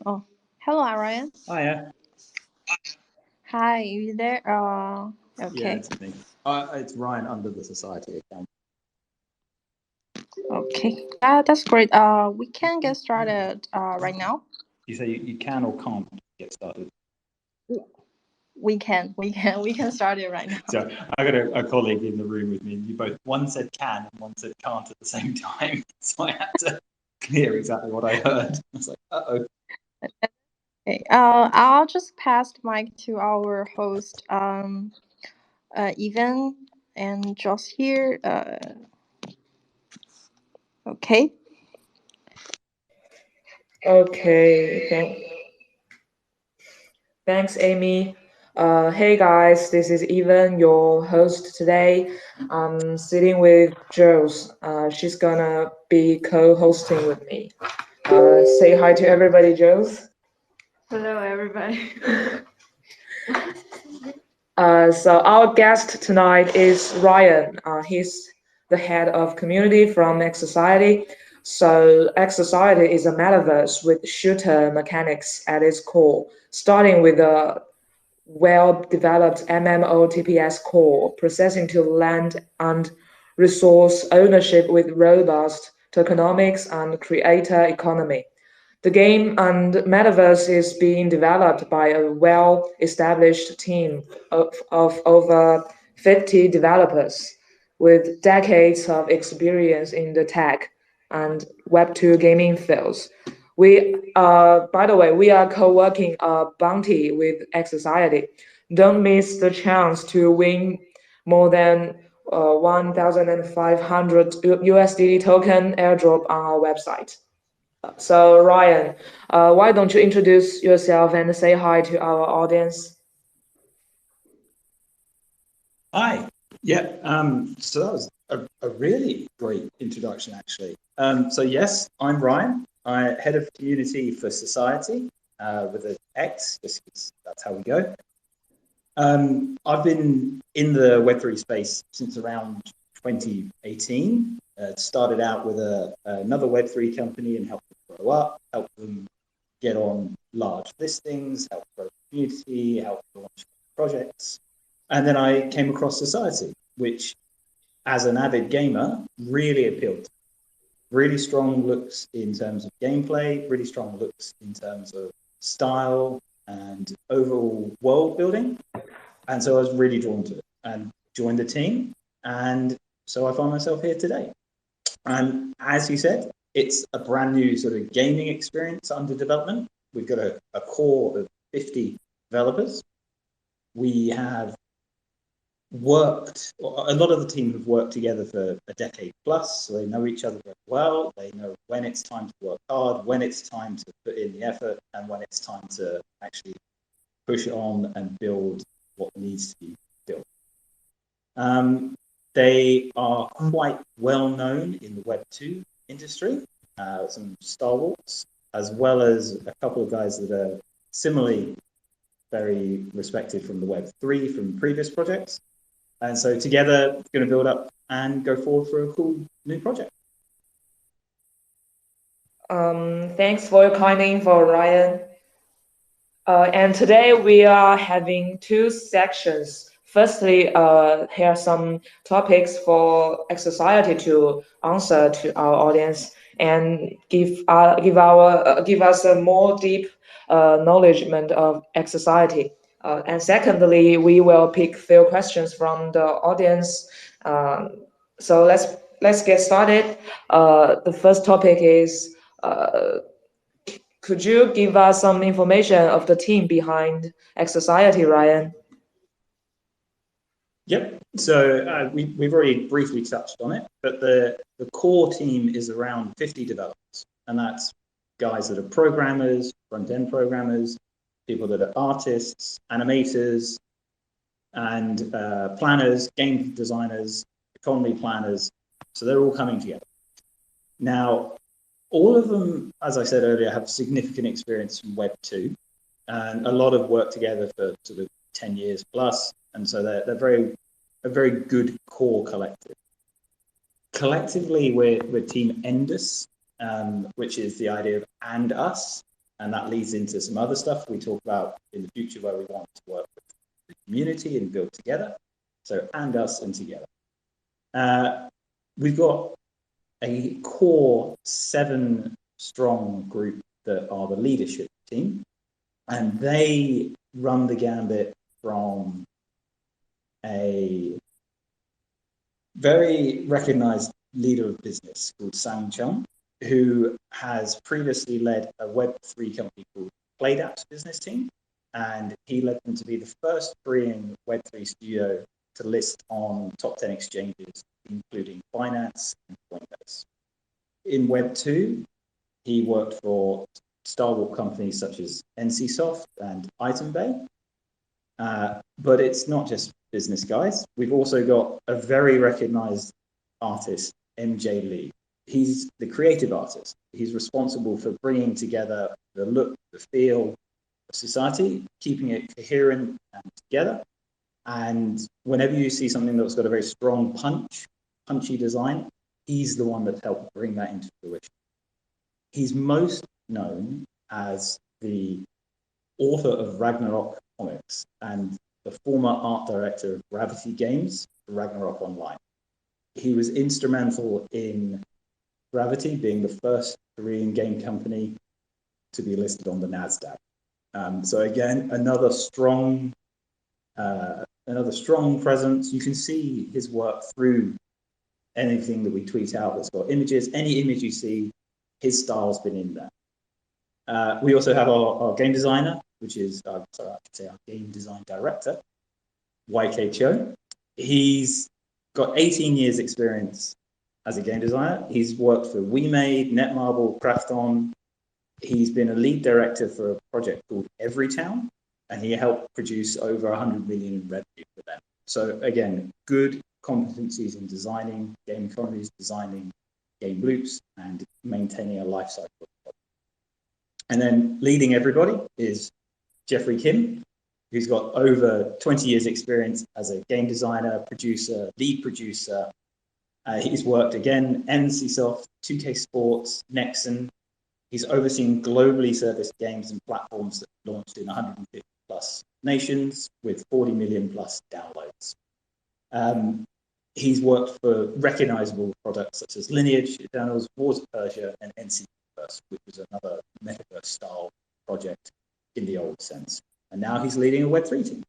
Oh, hello, Ryan. Hiya. Hi, you there? Yeah, Okay. it's me. It's Ryan under the Society account. Okay. That's great. We can get started right now. You say you can or can't get started. We can start it right now. So I got a colleague in the room with me, and you both, one said can and one said can't at the same time. So I had to clear exactly what I heard. I was like, uh-oh. Okay. I'll just pass the mic to our host, Evan and Josh here. Okay. Okay, thanks, Amy. Hey guys, this is Evan, your host today. I'm sitting with Jules. She's gonna be co-hosting with me. Say hi to everybody, Jules. Hello, everybody. So our guest tonight is Ryan. He's the head of community from XOCIETY. So XOCIETY is a metaverse with shooter mechanics at its core, starting with a well-developed MMORPGs core, processing to land and resource ownership with robust tokenomics and creator economy. The game and metaverse is being developed by a well-established team of over 50 developers with decades of experience in the tech and Web2 gaming fields. By the way, we are co-working a bounty with XOCIETY. Don't miss the chance to win more than 1,500 USDT token airdrop on our website. So Ryan, why don't you introduce yourself and say hi to our audience? Hi. Yeah. So that was a really great introduction, actually. So yes, I'm Ryan. I'm head of community for Society with an X, just because that's how we go. I've been in the Web3 space since around 2018. Started out with another Web3 company and helped them grow up, helped them get on large listings, help grow the community, help launch projects. And then I came across Society, which, as an avid gamer, really appealed to me. Really strong looks in terms of gameplay, really strong looks in terms of style and overall world building. And so I was really drawn to it and joined the team. And so I find myself here today. And as you said, it's a brand new sort of gaming experience under development. We've got a core of 50 developers. We have a lot of the team have worked together for a decade plus, so they know each other very well. They know when it's time to work hard, when it's time to put in the effort, and when it's time to actually push on and build what needs to be built. They are quite well known in the Web2 industry, some stalwarts, as well as a couple of guys that are similarly very respected from the Web3 from previous projects. And so together, we're going to build up and go forward for a cool new project. Thanks for your kind info, Ryan. And today we are having two sections. Firstly, here are some topics for XOCIETY to answer to our audience and give us a more deep knowledgement of XOCIETY. And secondly, we will pick few questions from the audience. So let's get started. The first topic is. Could you give us some information of the team behind XOCIETY, Ryan? Yep. So we've already briefly touched on it, but the core team is around 50 developers, and that's guys that are programmers, front-end programmers, people that are artists, animators, and planners, game designers, economy planners. So they're all coming together. Now, all of them, as I said earlier, have significant experience from Web 2 and a lot of work together for sort of 10 years plus. And so they're a very good core collective. Collectively, we're Team Endus, which is the idea of and us. And that leads into some other stuff we talk about in the future where we want to work with the community and build together. So and us and together. We've got a core 7-strong group that are the leadership team, and they run the gambit from a very recognized leader of business called Sang Chung, who has previously led a Web3 company called PlayDAP's business team, and he led them to be the first Korean Web3 studio to list on top 10 exchanges, including Binance and Coinbase. In Web2, he worked for stalwart companies such as NCSoft and ItemBay. But it's not just business guys. We've also got a very recognized artist, MJ Lee. He's the creative artist. He's responsible for bringing together the look, the feel of society, keeping it coherent and together. And whenever you see something that's got a very strong punchy design, he's the one that's helped bring that into fruition. He's most known as the author of Ragnarok comics and the former art director of Gravity Games for Ragnarok Online. He was instrumental in Gravity being the first Korean game company to be listed on the NASDAQ. So again, another strong presence. You can see his work through anything that we tweet out that's got images. Any image you see, his style's been in there. We also have our game designer, which is, I should say our game design director, YK Cho. He's got 18 years experience as a game designer. He's worked for WeMade, Netmarble, Krafton. He's been a lead director for a project called Everytown, and he helped produce over 100 million in revenue for them. So again, good competencies in designing game economies, designing game loops, and maintaining a life cycle. And then leading everybody is Jeffrey Kim, who's got over 20 years experience as a game designer, producer, lead producer. He's worked again, NCSoft, 2K Sports, Nexon. He's overseen globally serviced games and platforms that launched in 150 plus nations with 40 million plus downloads. He's worked for recognizable products such as Lineage, Eternals, Wars of Persia, and NCTverse, which was another metaverse style project in the old sense. And now he's leading a Web3 team.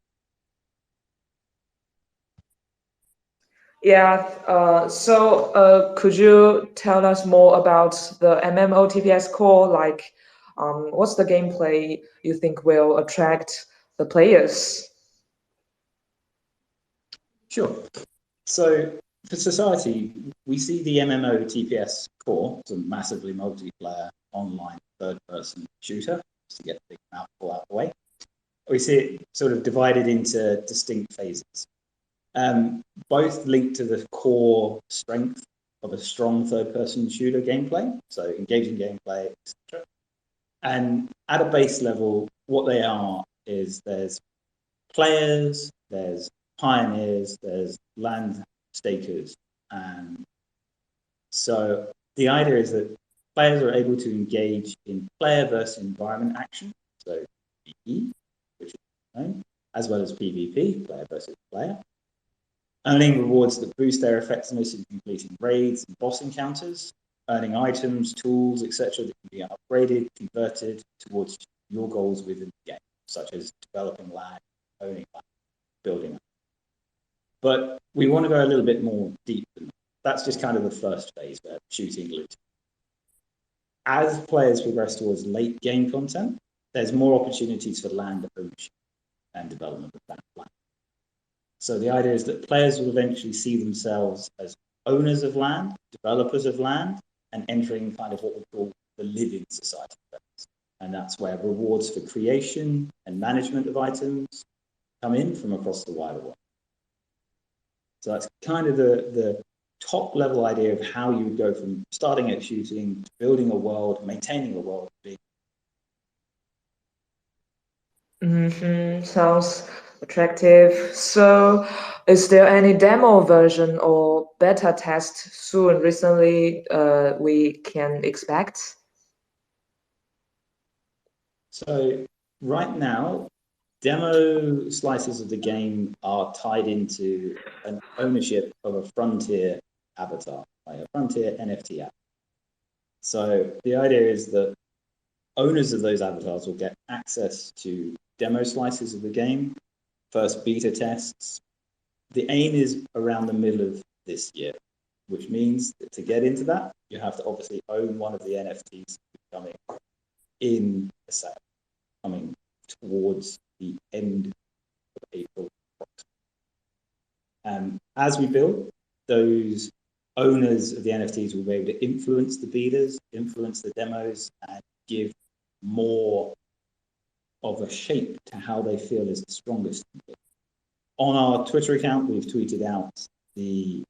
Yeah, so could you tell us more about the MMORPGs core? Like, what's the gameplay you think will attract the players? Sure. So for society, we see the MMORPGs core as a massively multiplayer online third-person shooter, just to get the big mouthful out of the way. We see it sort of divided into distinct phases. Both linked to the core strength of a strong third-person shooter gameplay, so engaging gameplay, etc. And at a base level, what they are is there's players, there's pioneers, there's land stakers. And so the idea is that players are able to engage in player versus environment action, so PvE, which is known, as well as PvP, player versus player, earning rewards that boost their effectiveness in completing raids and boss encounters, earning items, tools, etc. that can be upgraded, converted towards your goals within the game, such as developing land, owning land, building land. But we want to go a little bit more deep than that. That's just kind of the first phase, where shooting, looting. As players progress towards late game content, there's more opportunities for land ownership and development of that land. So the idea is that players will eventually see themselves as owners of land, developers of land, and entering kind of what we call the living society phase. And that's where rewards for creation and management of items come in from across the wider world. So that's kind of the top level idea of how you would go from starting at shooting to building a world, maintaining a world. Sounds attractive. So, is there any demo version or beta test soon recently we can expect? So right now, demo slices of the game are tied into an ownership of a Frontier avatar, like a Frontier NFT app. So the idea is that owners of those avatars will get access to demo slices of the game, first beta tests. The aim is around the middle of this year, which means that to get into that, you have to obviously own one of the NFTs coming in a sale, coming towards the end of April. As we build, those owners of the NFTs will be able to influence the betas, influence the demos, and give more of a shape to how they feel is the strongest. On our Twitter account, we've tweeted out the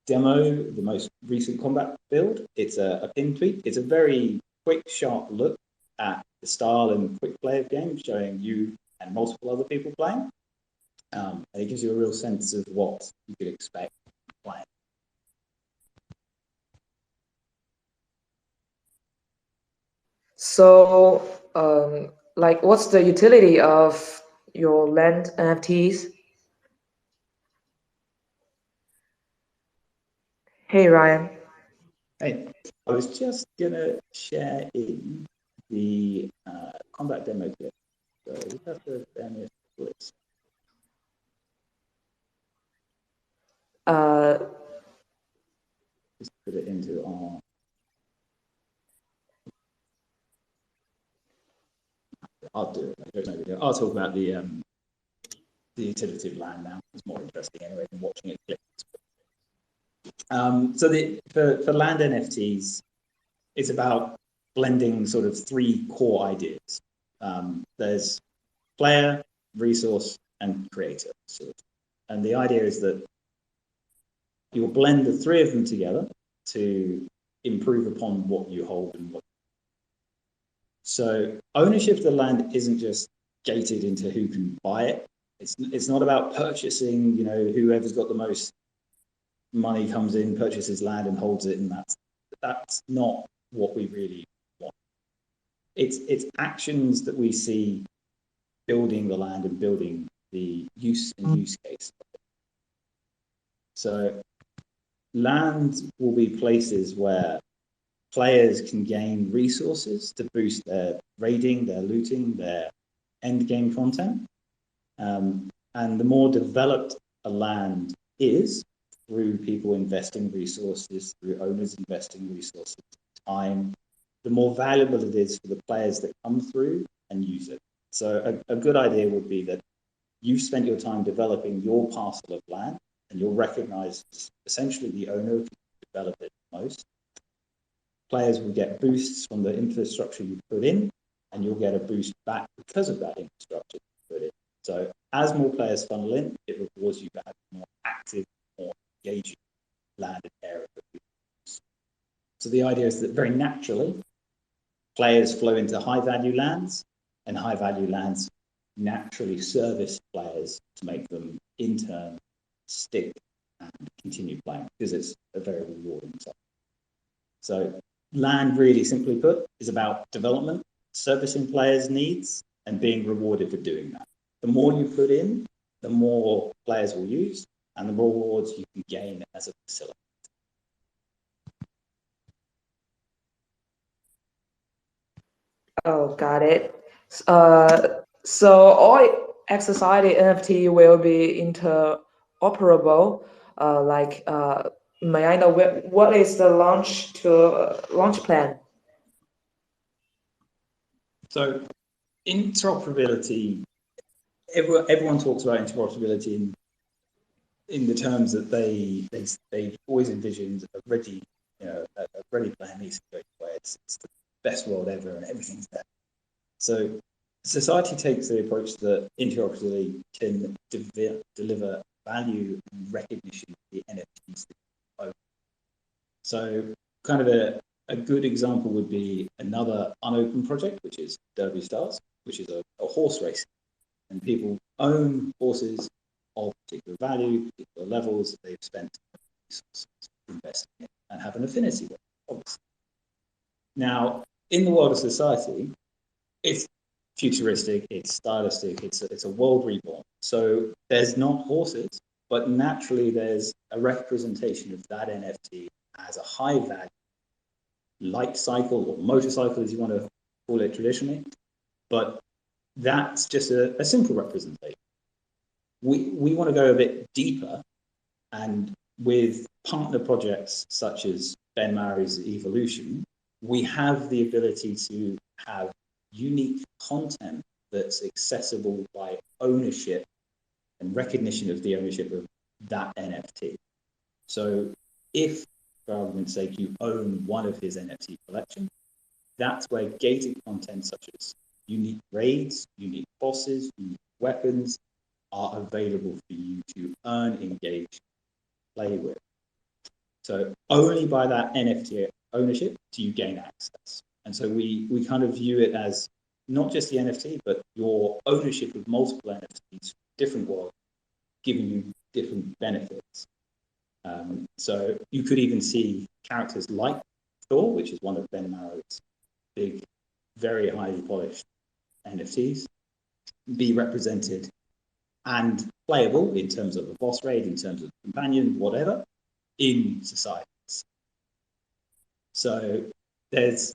demo, the most recent combat build. It's a pin tweet. It's a very quick, sharp look at the style and quick play of games, showing you and multiple other people playing. And it gives you a real sense of what you could expect playing. So, like, what's the utility of your land NFTs? Hey, Ryan. Hey, I was just gonna share in the combat demo clip. So we have to then please. Just put it into our. I'll do it. There's no video. I'll talk about the utility of land now. It's more interesting anyway than watching it clip. So for land NFTs, it's about blending sort of three core ideas. There's player, resource, and creator. And the idea is that you'll blend the three of them together to improve upon what you hold and what. So ownership of the land isn't just gated into who can buy it. It's not about purchasing, you know, whoever's got the most money comes in, purchases land and holds it, and that's not what we really want. It's actions that we see building the land and building the use and use case. So land will be places where players can gain resources to boost their raiding, their looting, their end game content. And the more developed a land is, through people investing resources, through owners investing resources, time, the more valuable it is for the players that come through and use it. So a good idea would be that you've spent your time developing your parcel of land, and you'll recognize essentially the owner who developed it most. Players will get boosts from the infrastructure you put in, and you'll get a boost back because of that infrastructure you put in. So as more players funnel in, it rewards you for having more active, more engaging land and area. So the idea is that very naturally, players flow into high-value lands, and high-value lands naturally service players to make them, in turn, stick and continue playing, because it's a very rewarding cycle. So land, really simply put, is about development, servicing players' needs, and being rewarded for doing that. The more you put in, the more players will use, and the more rewards you can gain as a facilitator. Oh, got it. So all XOCIETY NFT will be interoperable. May I know what is the launch plan? So interoperability, everyone talks about interoperability in the terms that they always envisioned a ready plan needs to go where it's the best world ever and everything's there. So society takes the approach that interoperability can deliver value and recognition of the NFTs that you own. So kind of a good example would be another unopened project, which is Derby Stars, which is a horse race. And people own horses of particular value, particular levels that they've spent resources investing in and have an affinity with, obviously. Now, in the world of society, it's futuristic, it's stylistic, it's a world reborn. So there's not horses, but naturally there's a representation of that NFT as a high value light cycle or motorcycle, as you want to call it traditionally. But that's just a simple representation. We want to go a bit deeper, and with partner projects such as Ben Mary's Evolution, we have the ability to have unique content that's accessible by ownership and recognition of the ownership of that NFT. So if, for argument's sake, you own one of his NFT collection, that's where gated content such as unique raids, unique bosses, unique weapons are available for you to earn, engage, play with. So only by that NFT ownership do you gain access. And so we kind of view it as not just the NFT, but your ownership of multiple NFTs, different worlds, giving you different benefits. So you could even see characters like Thor, which is one of Ben Marrow's big, very highly polished NFTs, be represented and playable in terms of a boss raid, in terms of companion, whatever, in societies. So there's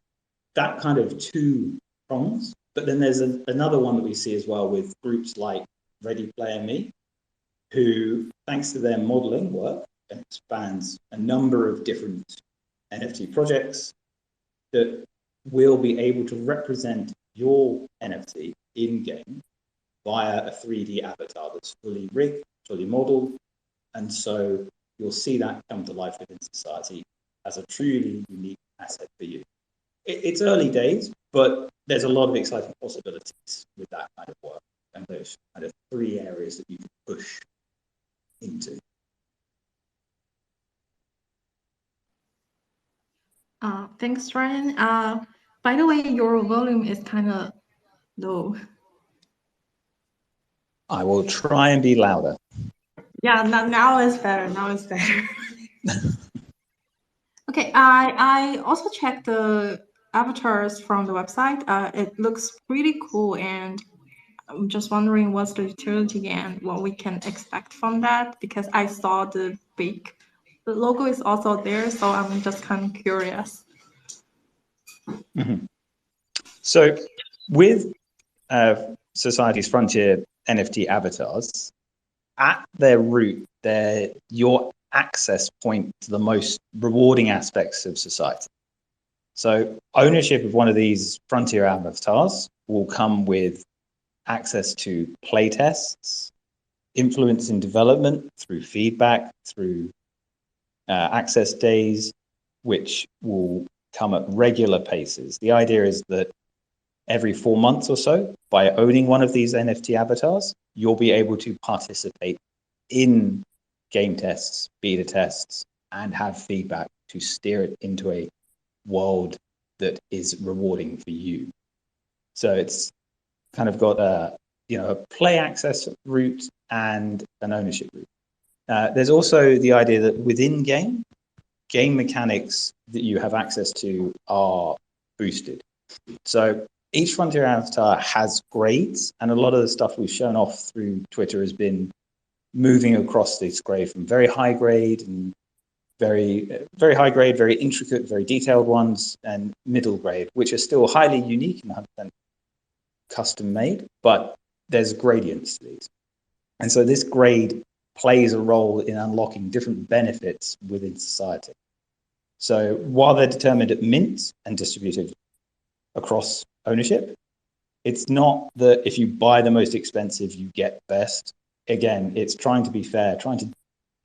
that kind of two prongs, but then there's another one that we see as well with groups like Ready Player Me, who, thanks to their modeling work, and spans a number of different NFT projects, that will be able to represent your NFT in-game via a 3D avatar that's fully rigged, fully modeled, and so you'll see that come to life within society as a truly unique asset for you. It's early days, but there's a lot of exciting possibilities with that kind of work, and there's kind of three areas that you can push into. Thanks, Ryan. By the way, your volume is kind of low. I will try and be louder. Yeah, now it's better. Now it's better. Okay, I also checked the avatars from the website. It looks pretty cool, and I'm just wondering what's the utility and what we can expect from that, because I saw the logo is also there, so I'm just kind of curious. Mm-hmm. So with Society's Frontier NFT avatars, at their root, they're your access point to the most rewarding aspects of society. So ownership of one of these Frontier avatars will come with access to playtests, influence in development through feedback, through access days, which will come at regular paces. The idea is that every 4 months or so, by owning one of these NFT avatars, you'll be able to participate in game tests, beta tests, and have feedback to steer it into a world that is rewarding for you. So it's kind of got a play access route and an ownership route. There's also the idea that within game mechanics that you have access to are boosted. So each Frontier avatar has grades, and a lot of the stuff we've shown off through Twitter has been moving across this grade from very high grade and very high grade, very intricate, very detailed ones, and middle grade, which are still highly unique and 100% custom made, but there's gradients to these. And so this grade plays a role in unlocking different benefits within society. So while they're determined at mint and distributed across ownership, it's not that if you buy the most expensive, you get best. Again, it's trying to be fair, trying to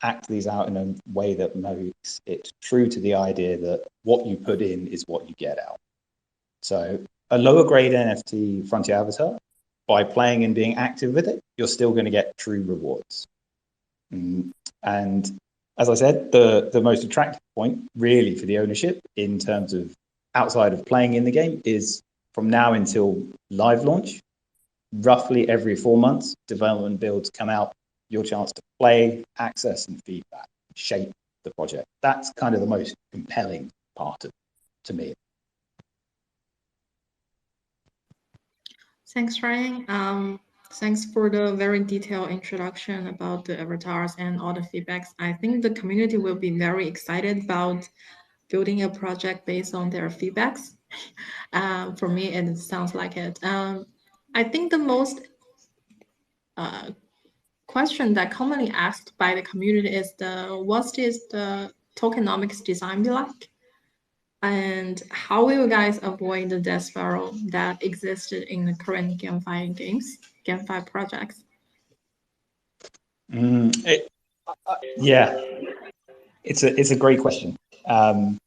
act these out in a way that makes it true to the idea that what you put in is what you get out. So a lower grade NFT Frontier avatar, by playing and being active with it, you're still going to get true rewards. And as I said, the most attractive point really for the ownership in terms of outside of playing in the game is from now until live launch, roughly every 4 months, development builds come out, your chance to play, access, and feedback, shape the project. That's kind of the most compelling part of to me. Thanks, Ryan. Thanks for the very detailed introduction about the avatars and all the feedbacks. I think the community will be very excited about building a project based on their feedbacks. For me, it sounds like it. I think the most question that commonly asked by the community is what is the tokenomics design be like? And how will you guys avoid the death spiral that existed in the current GameFi projects? Yeah, it's a great question,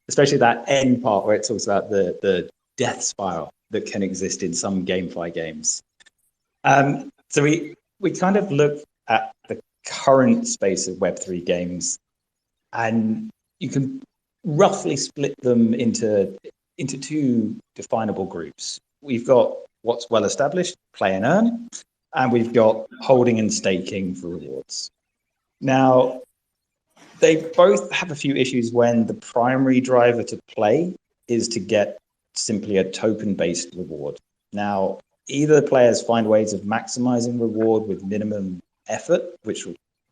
especially that end part where it talks about the death spiral that can exist in some GameFi games. So we kind of look at the current space of Web3 games, and you can roughly split them into two definable groups. We've got what's well established, play and earn, and we've got holding and staking for rewards. Now, they both have a few issues when the primary driver to play is to get simply a token-based reward. Now, either players find ways of maximizing reward with minimum effort, which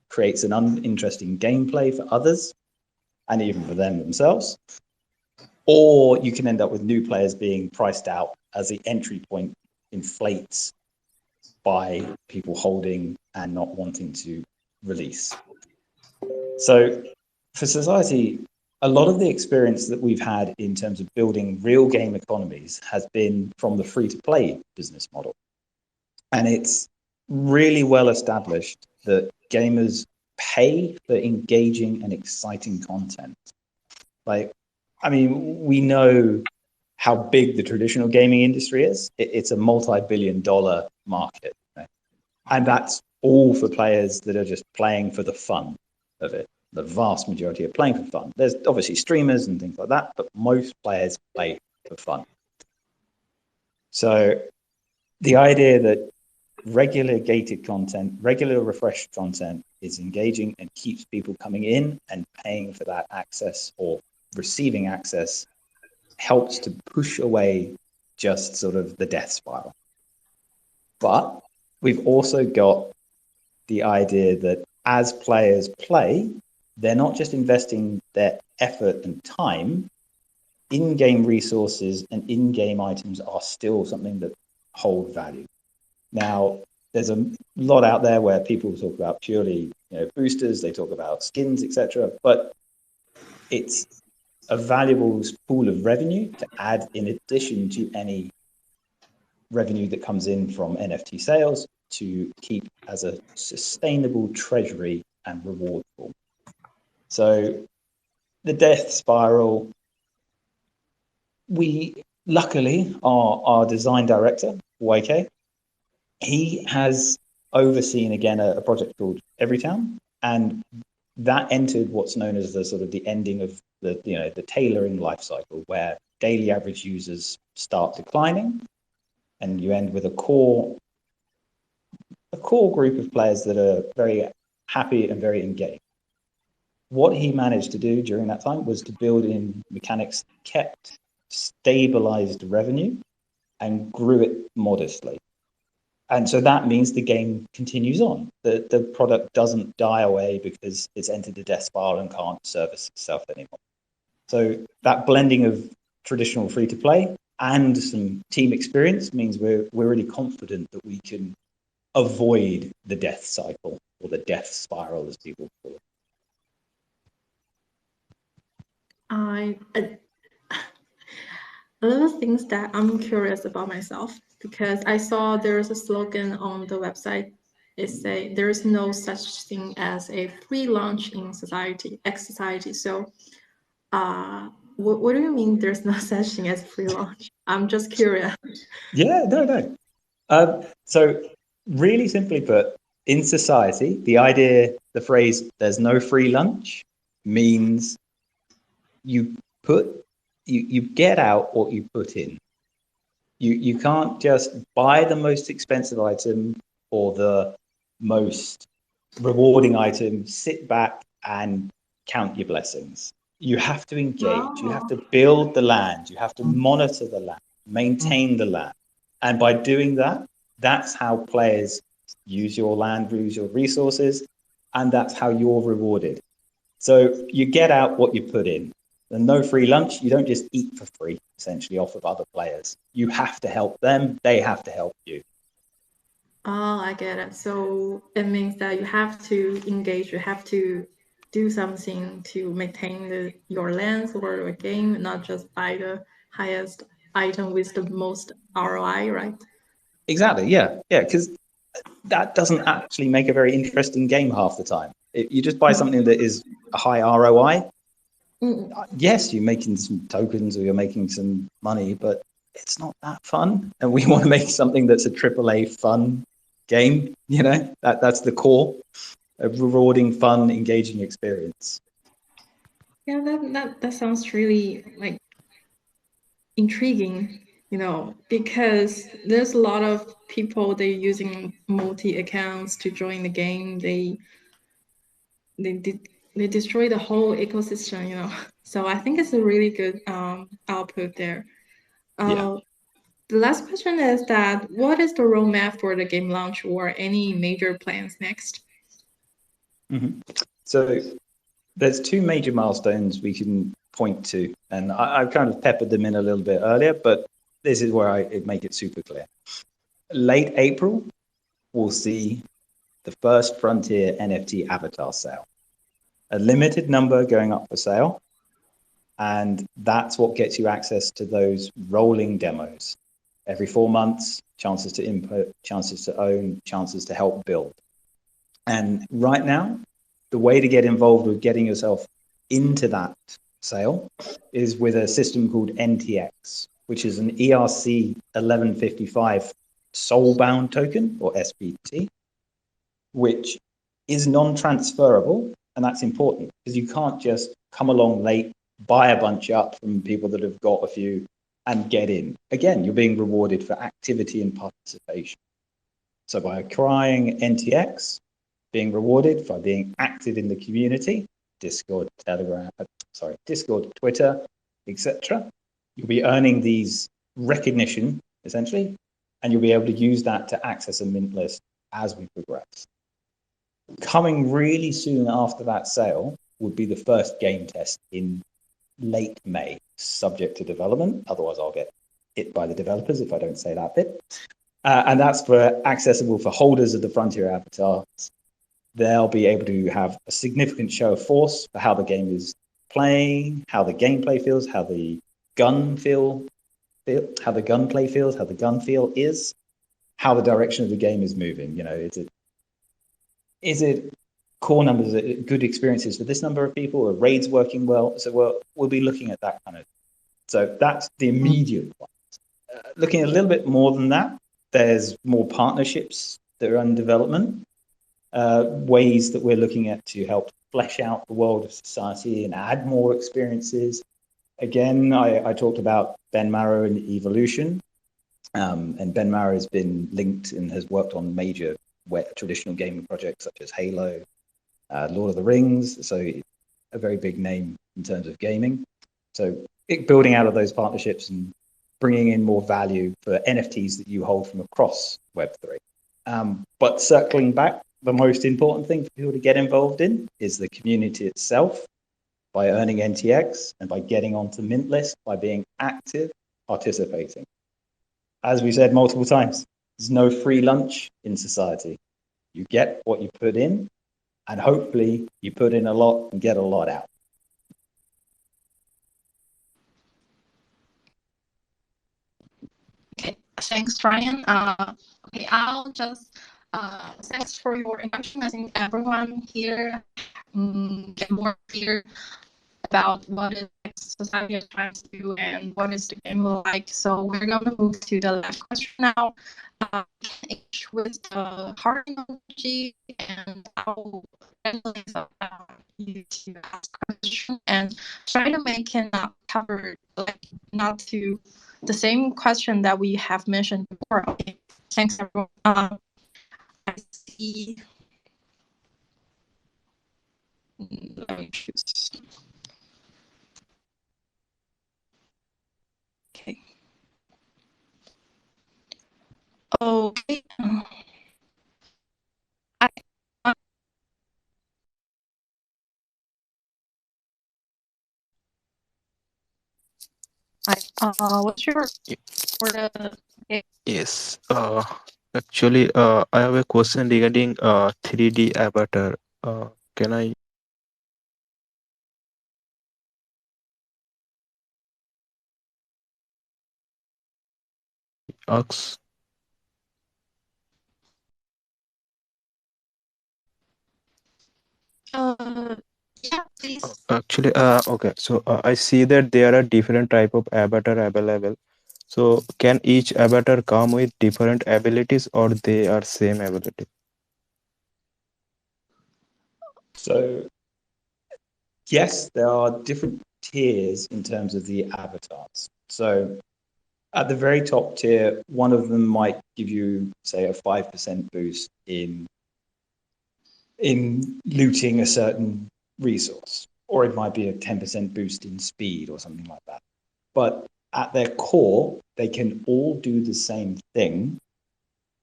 creates an uninteresting gameplay for others, and even for them themselves, or you can end up with new players being priced out as the entry point inflates by people holding and not wanting to release. So for society, a lot of the experience that we've had in terms of building real game economies has been from the free-to-play business model. And it's really well established that gamers pay for engaging and exciting content. Like, I mean, we know how big the traditional gaming industry is. It's a multi-billion-dollar market. Right? And that's all for players that are just playing for the fun of it. The vast majority are playing for fun. There's obviously streamers and things like that, but most players play for fun. So the idea that regular gated content, regular refreshed content is engaging and keeps people coming in and paying for that access or receiving access helps to push away just sort of the death spiral. But we've also got the idea that as players play, they're not just investing their effort and time. In-game resources and in-game items are still something that hold value. Now, there's a lot out there where people talk about purely boosters, they talk about skins, etc. But it's a valuable pool of revenue to add in addition to any revenue that comes in from NFT sales to keep as a sustainable treasury and reward pool. So the death spiral, luckily, our design director, YK, he has overseen again a project called Everytown, and that entered what's known as the sort of the ending of the tailoring life cycle, where daily average users start declining, and you end with a core group of players that are very happy and very engaged. What he managed to do during that time was to build in mechanics that kept stabilized revenue and grew it modestly. And so that means the game continues on. The product doesn't die away because it's entered the death spiral and can't service itself anymore. So that blending of traditional free-to-play and some team experience means we're really confident that we can avoid the death cycle or the death spiral, as people call it. A lot of things that I'm curious about myself, because I saw there's a slogan on the website. It say there is no such thing as a free lunch in society, XOCIETY. So what do you mean there's no such thing as free lunch? I'm just curious. Yeah, no. So really simply put, in society, the phrase "there's no free lunch" means you get out what you put in. You can't just buy the most expensive item or the most rewarding item, sit back and count your blessings. You have to engage. You have to build the land. You have to monitor the land, maintain the land. And by doing that, that's how players use your land, use your resources, and that's how you're rewarded. So you get out what you put in. And no free lunch, you don't just eat for free, essentially, off of other players. You have to help them, they have to help you. Oh, I get it. So it means that you have to engage, you have to do something to maintain your lands or your game, not just buy the highest item with the most ROI, right? Exactly, yeah, because that doesn't actually make a very interesting game half the time. If you just buy something that is a high ROI, yes, you're making some tokens or you're making some money, but it's not that fun. And we want to make something that's a AAA fun game. That's the core, a rewarding, fun, engaging experience. Yeah, that sounds really like intriguing, because there's a lot of people, they're using multi accounts to join the game. They destroy the whole ecosystem. So I think it's a really good output there. Yeah. The last question is that what is the roadmap for the game launch or any major plans next? So there's two major milestones we can point to, and I've kind of peppered them in a little bit earlier, but this is where I make it super clear. Late April, we'll see the first Frontier NFT avatar sale. A limited number going up for sale, and that's what gets you access to those rolling demos. Every 4 months, chances to input, chances to own, chances to help build. And right now, the way to get involved with getting yourself into that sale is with a system called NTX, which is an ERC 1155 soulbound token, or SPT, which is non-transferable. And that's important because you can't just come along late, buy a bunch up from people that have got a few and get in. Again, you're being rewarded for activity and participation. So by acquiring NTX, being rewarded by being active in the community, Discord, Twitter, etc. You'll be earning these recognition, essentially, and you'll be able to use that to access a mint list as we progress. Coming really soon after that sale would be the first game test in late May, subject to development. Otherwise, I'll get hit by the developers if I don't say that bit. And that's accessible for holders of the Frontier avatars. They'll be able to have a significant show of force for how the game is playing, how the gameplay feels, how the gun feel, how the gunplay feels, how the gun feel is, how the direction of the game is moving. Is it core numbers, good experiences for this number of people, or raids working well? So we'll be looking at that kind of. So that's the immediate one. Looking a little bit more than that, there's more partnerships that are in development, ways that we're looking at to help flesh out the world of society and add more experiences. Again, I talked about Ben Marrow and Evolution, and Ben Marrow has been linked and has worked on major traditional gaming projects such as Halo, Lord of the Rings, so a very big name in terms of gaming. So building out of those partnerships and bringing in more value for NFTs that you hold from across Web3. But circling back, the most important thing for people to get involved in is the community itself, by earning NTX and by getting onto mint list, by being active, participating. As we said multiple times, there's no free lunch in society. You get what you put in, and hopefully you put in a lot and get a lot out. Okay, thanks, Ryan. Okay, I'll just thanks for your introduction. I think everyone here get more clear about what is society is trying to do and what is the game like. So we're going to move to the last question now. With the hard technology and how friendly you to ask questions and try to make it not cover, like not to the same question that we have mentioned before. Okay, thanks everyone. I see. Let me choose. Okay. Okay. What's your for the Yes. Actually, I have a question regarding 3D avatar. Can I ask? yeah, please. Actually, okay. So I see that there are different type of avatar available. So can each avatar come with different abilities, or they are same ability? So yes, there are different tiers in terms of the avatars. So at the very top tier, one of them might give you, say, a 5% boost in looting a certain resource, or it might be a 10% boost in speed or something like that. But at their core, they can all do the same thing,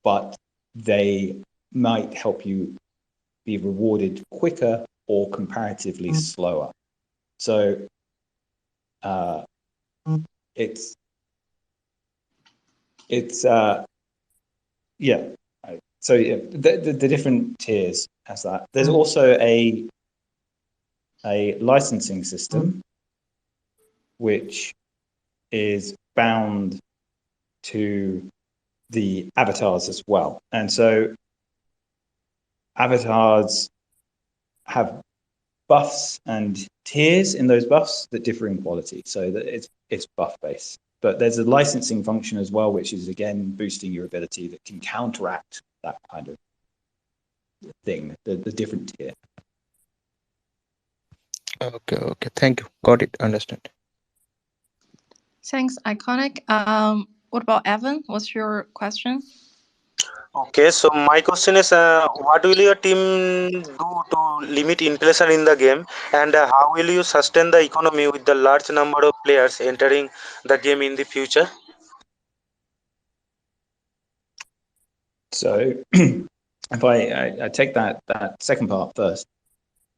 but they might help you be rewarded quicker or comparatively slower. So it's yeah. So yeah, the different tiers has that. There's also a licensing system which is bound to the avatars as well. And so avatars have buffs and tiers in those buffs that differ in quality. So that it's buff based. But there's a licensing function as well, which is again boosting your ability that can counteract that kind of thing, the different tier. Okay, okay. Thank you. Got it. Understand. Thanks, Iconic. What about Evan? What's your question? Okay, so my question is, what will your team do to limit inflation in the game, and how will you sustain the economy with the large number of players entering the game in the future? So if I take that second part first,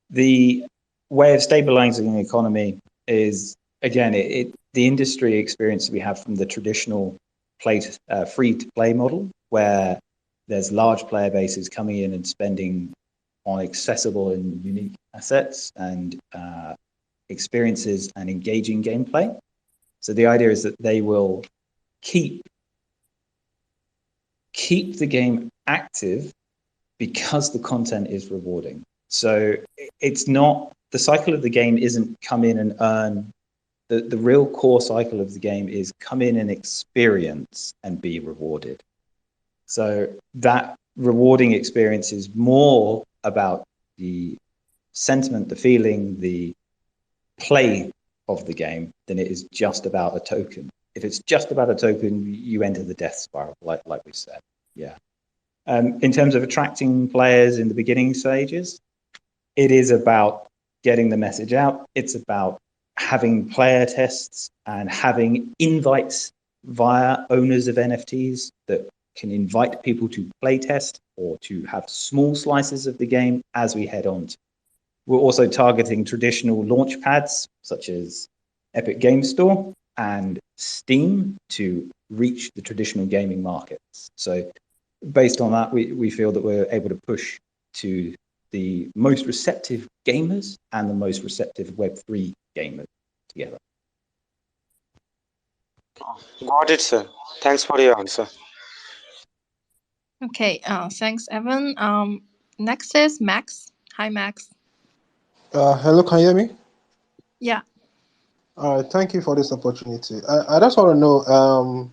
the way of stabilizing the economy is, again, the industry experience we have from the traditional free-to-play model, where there's large player bases coming in and spending on accessible and unique assets and experiences and engaging gameplay. So the idea is that they will keep the game active because the content is rewarding. So it's not, the cycle of the game isn't come in and earn. The real core cycle of the game is come in and experience and be rewarded. So that rewarding experience is more about the sentiment, the feeling, the play of the game than it is just about a token. If it's just about a token, you enter the death spiral, like we said. Yeah. In terms of attracting players in the beginning stages, it is about getting the message out. It's about having player tests and having invites via owners of NFTs that can invite people to play test or to have small slices of the game as we head on. We're also targeting traditional launch pads such as Epic Games Store and Steam to reach the traditional gaming markets. So based on that, we feel that we're able to push to the most receptive gamers and the most receptive Web3 gamers together. Got it, sir. Thanks for your answer. Okay, thanks, Evan. Next is Max. Hi, Max. Hello, can you hear me? Yeah. All right, thank you for this opportunity. I just want to know,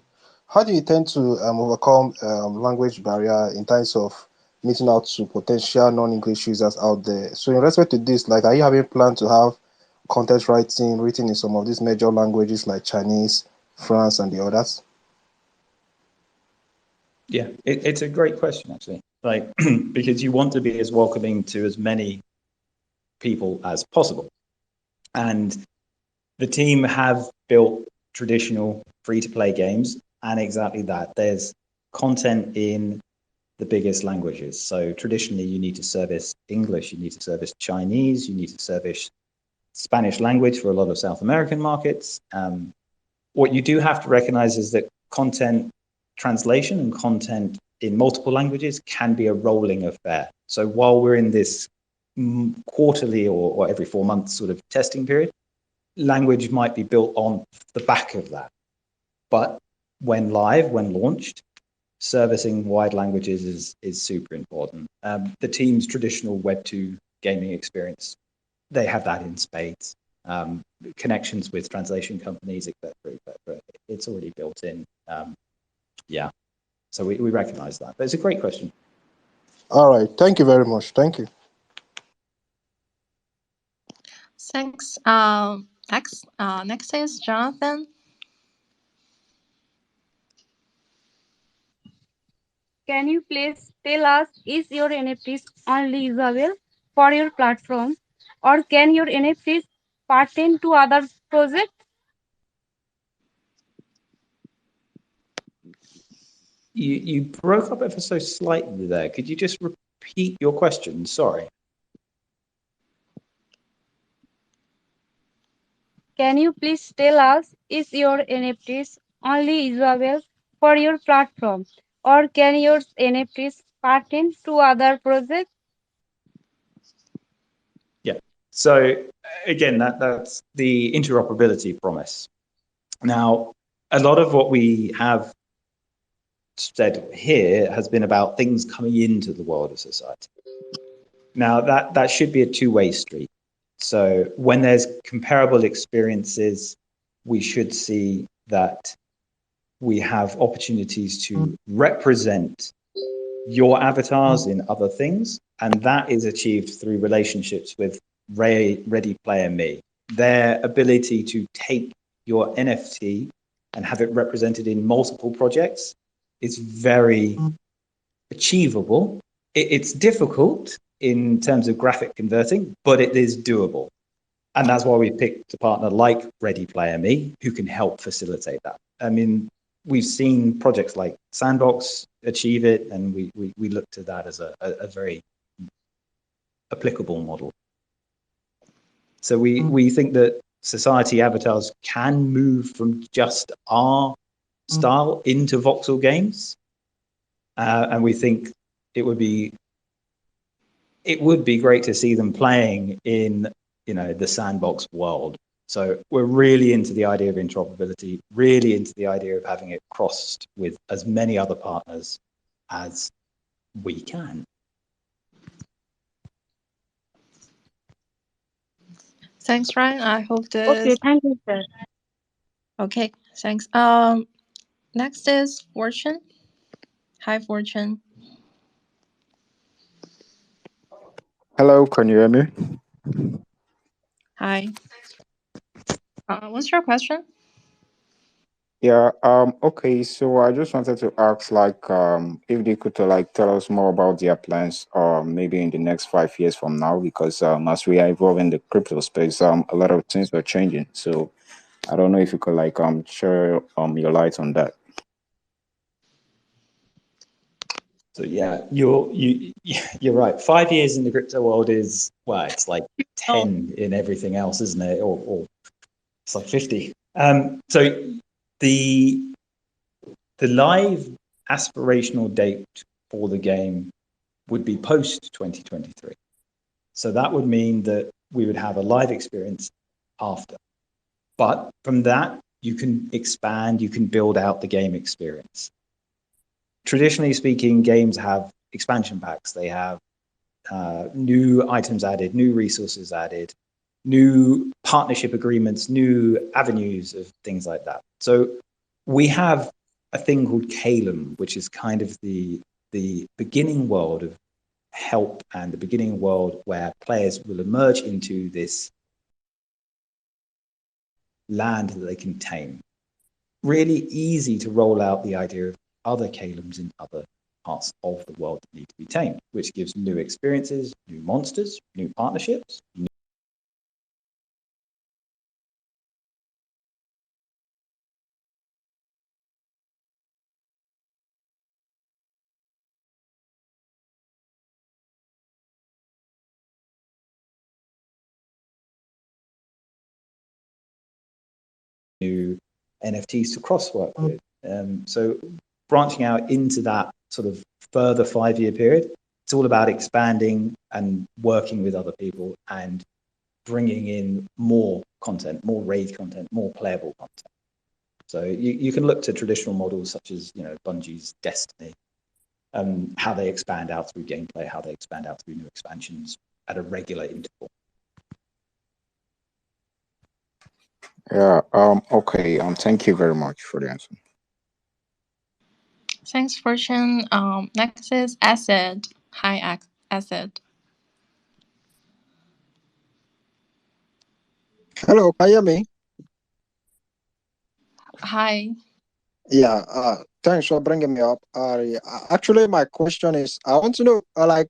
how do you tend to overcome language barrier in terms of meeting out to potential non-English users out there? So in respect to this, like, are you having plan to have content writing written in some of these major languages like Chinese, France and the others? Yeah, it's a great question, actually. Like, because you want to be as welcoming to as many people as possible. And the team have built traditional free-to-play games, and exactly that. There's content in the biggest languages. So traditionally, you need to service English, you need to service Chinese, you need to service Spanish language for a lot of South American markets. What you do have to recognize is that content translation and content in multiple languages can be a rolling affair. So while we're in this quarterly or every 4 months sort of testing period, language might be built on the back of that. But when live, when launched, servicing wide languages is super important. The team's traditional Web2 gaming experience, they have that in spades. Connections with translation companies, etc. It's already built in. Yeah, so we recognize that. But it's a great question. All right, thank you very much. Thank you. Thanks. Next is Jonathan. Can you please tell us, is your NFTs only usable for your platform, or can your NFTs pertain to other projects? You broke up ever so slightly there. Could you just repeat your question? Sorry. Can you please tell us, is your NFTs only usable for your platform, or can your NFTs pertain to other projects? Yeah. So again, that's the interoperability promise. Now, a lot of what we have said here has been about things coming into the world of society. Now, that should be a two-way street. So when there's comparable experiences, we should see that we have opportunities to represent your avatars in other things, and that is achieved through relationships with Ready Player Me. Their ability to take your NFT and have it represented in multiple projects is very achievable. It's difficult in terms of graphic converting, but it is doable. And that's why we picked a partner like Ready Player Me, who can help facilitate that. I mean, we've seen projects like Sandbox achieve it, and we look to that as a very applicable model. So we think that society avatars can move from just our style into voxel games, and we think it would be great to see them playing in the Sandbox world. So we're really into the idea of interoperability, really into the idea of having it crossed with as many other partners as we can. Thanks, Ryan. I hope this. Okay, thank you, sir. Okay, thanks. Next is Fortune. Hi, Fortune. Hello, can you hear me? Hi. What's your question? Yeah, okay, so I just wanted to ask if they could tell us more about their plans maybe in the next 5 years from now, because as we are evolving the crypto space, a lot of things are changing. So I don't know if you could share your light on that. So yeah, you're right. 5 years in the crypto world is, well, it's like 10 in everything else, isn't it? Or it's like 50. So the live aspirational date for the game would be post 2023. So that would mean that we would have a live experience after. But from that, you can expand, you can build out the game experience. Traditionally speaking, games have expansion packs. They have new items added, new resources added, new partnership agreements, new avenues of things like that. So we have a thing called Calum, which is kind of the beginning world of help and the beginning world where players will emerge into this land that they can tame. really easy to roll out the idea of other Kalems in other parts of the world that need to be tamed, which gives new experiences, new monsters, new partnerships, new NFTs to cross-work with. So branching out into that sort of further 5-year period, it's all about expanding and working with other people and bringing in more content, more raid content, more playable content. So you can look to traditional models such as, you know, Bungie's Destiny, how they expand out through gameplay, how they expand out through new expansions at a regular interval. Yeah. Okay. Thank you very much for the answer. Thanks, Fortune. Next is Acid. Hi, Acid. Hello, can you hear me? Hi. Yeah, thanks for bringing me up. Actually, my question is, I want to know, like,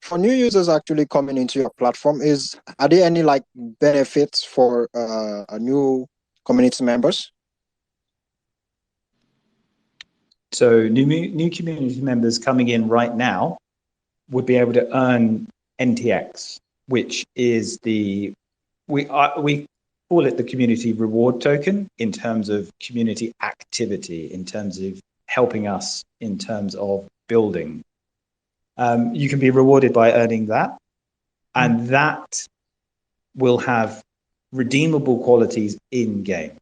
for new users actually coming into your platform, are there any like benefits for new community members? So new community members coming in right now would be able to earn NTX, which is we call it the community reward token in terms of community activity, in terms of helping us, in terms of building. You can be rewarded by earning that, and that will have redeemable qualities in game.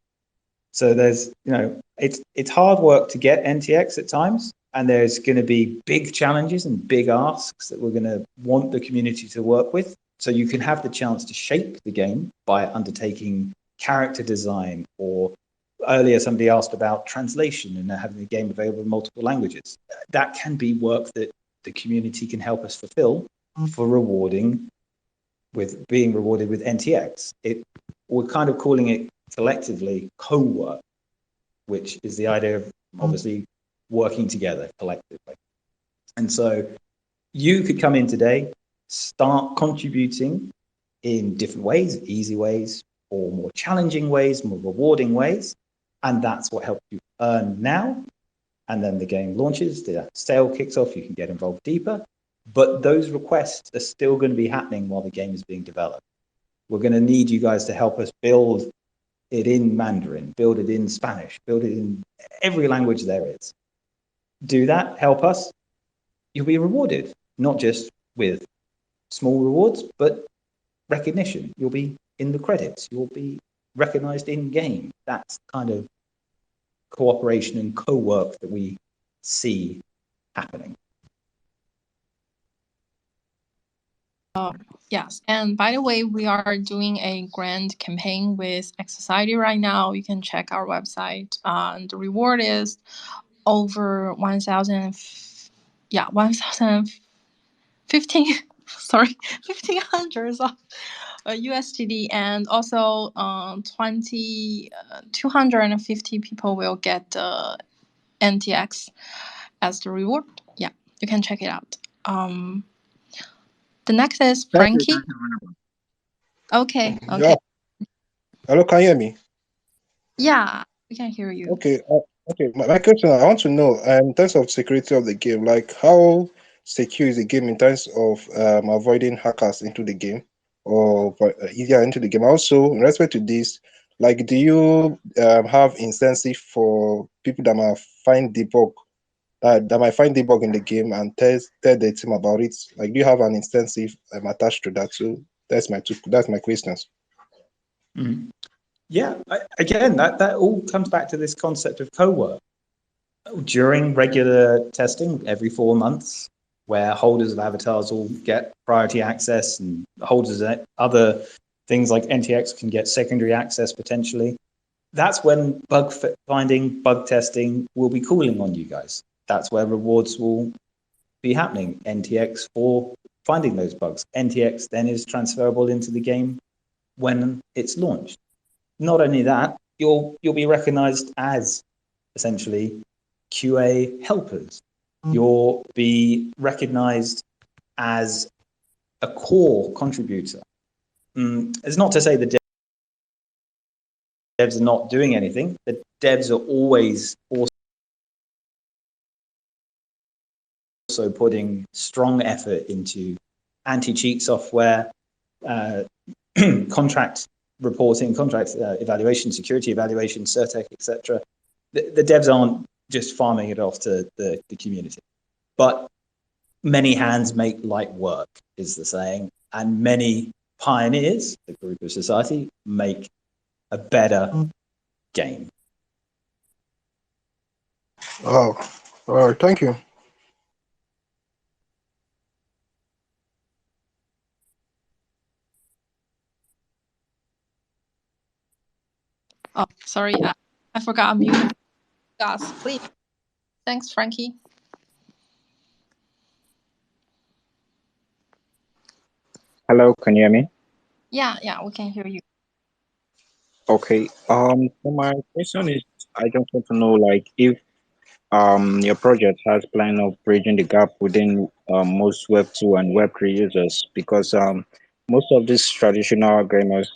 So there's, you know, it's hard work to get NTX at times, and there's going to be big challenges and big asks that we're going to want the community to work with. So you can have the chance to shape the game by undertaking character design, or earlier somebody asked about translation and having the game available in multiple languages. That can be work that the community can help us fulfill for being rewarded with NTX. We're kind of calling it collectively co-work, which is the idea of obviously working together collectively. And so you could come in today, start contributing in different ways, easy ways, or more challenging ways, more rewarding ways. And that's what helps you earn now. And then the game launches, the sale kicks off, you can get involved deeper. But those requests are still going to be happening while the game is being developed. We're going to need you guys to help us build it in Mandarin, build it in Spanish, build it in every language there is. Do that, help us. You'll be rewarded, not just with small rewards, but recognition. You'll be in the credits. You'll be recognized in game. That's kind of cooperation and co-work that we see happening. Yes, and by the way, we are doing a grand campaign with XOCIETY right now. You can check our website. And the reward is over 1,000. Yeah, 1,015. Sorry, 1,500 of USDT, and also 250 people will get NTX as the reward. Yeah, you can check it out. The next is Frankie. Okay. Yeah. Hello, can you hear me? Yeah, we can hear you. Okay. Okay. My question, I want to know, in terms of security of the game, like how secure is the game in terms of avoiding hackers into the game, or easier into the game? Also, in respect to this, like, do you have incentive for people that might find debug in the game and tell the team about it? Like, do you have an incentive attached to that? So that's my questions. Mm-hmm. Yeah, again, that all comes back to this concept of co-work. During regular testing, every 4 months, where holders of avatars all get priority access, and holders of other things like NTX can get secondary access potentially, that's when bug finding, bug testing will be calling on you guys. That's where rewards will be happening. NTX for finding those bugs. NTX then is transferable into the game when it's launched. Not only that, you'll be recognized as essentially QA helpers. You'll be recognized as a core contributor. It's not to say the devs are not doing anything. The devs are always also putting strong effort into anti-cheat software, contract reporting, contract evaluation, security evaluation, CertEC, etc. The devs aren't just farming it off to the community. But many hands make light work, is the saying, and many pioneers, the group of society, make a better game. Oh, all right, thank you. Oh, sorry, I forgot to mute. Gus, please. Thanks, Frankie. Hello, can you hear me? Yeah, we can hear you. Okay. So my question is, I just want to know, like, if your project has plan of bridging the gap within most Web2 and Web3 users, because most of these traditional gamers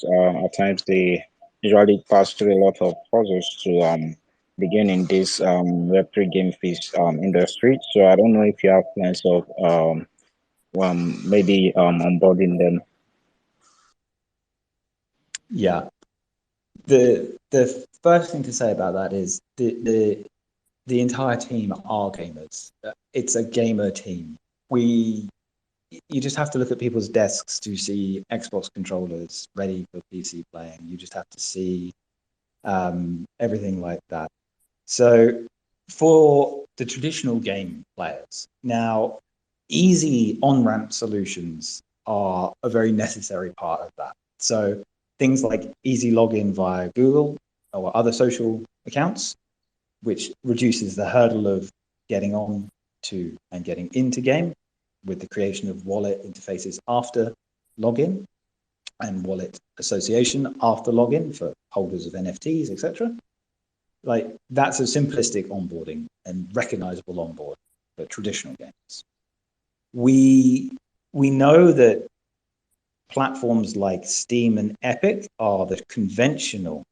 at times they usually pass through a lot of puzzles to begin in this Web3 game fees industry. So I don't know if you have plans of maybe onboarding them. Yeah. The first thing to say about that is the entire team are gamers. It's a gamer team. You just have to look at people's desks to see Xbox controllers ready for PC playing. You just have to see everything like that. So for the traditional game players, now easy on-ramp solutions are a very necessary part of that. So things like easy login via Google or other social accounts, which reduces the hurdle of getting on to and getting into game with the creation of wallet interfaces after login and wallet association after login for holders of NFTs, etc. Like that's a simplistic onboarding and recognizable onboarding for traditional games. We know that platforms like Steam and Epic are the conventional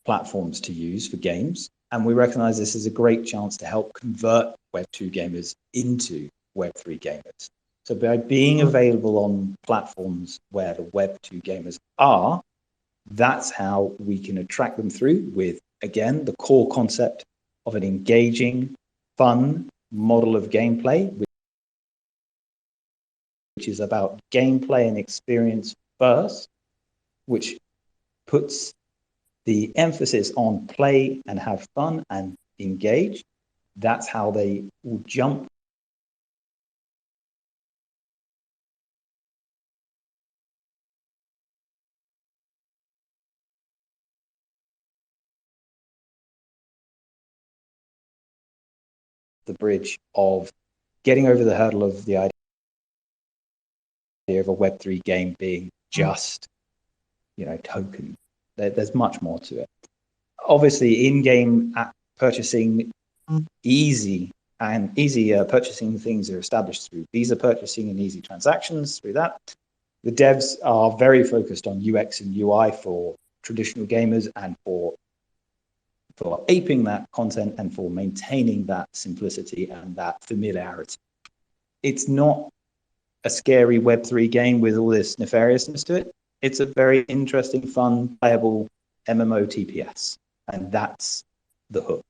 platforms to use for games, and we recognize this as a great chance to help convert Web2 gamers into Web3 gamers. So by being available on platforms where the Web2 gamers are, that's how we can attract them through with, again, the core concept of an engaging, fun model of gameplay, which is about gameplay and experience first, which puts the emphasis on play and have fun and engage. That's how they will jump the bridge of getting over the hurdle of the idea of a Web3 game being just, token. There's much more to it. Obviously, in-game purchasing, easy purchasing things are established through Visa purchasing and easy transactions through that. The devs are very focused on UX and UI for traditional gamers and for aping that content and for maintaining that simplicity and that familiarity. It's not a scary Web3 game with all this nefariousness to it. It's a very interesting, fun, playable MMORPGs, and that's the hook.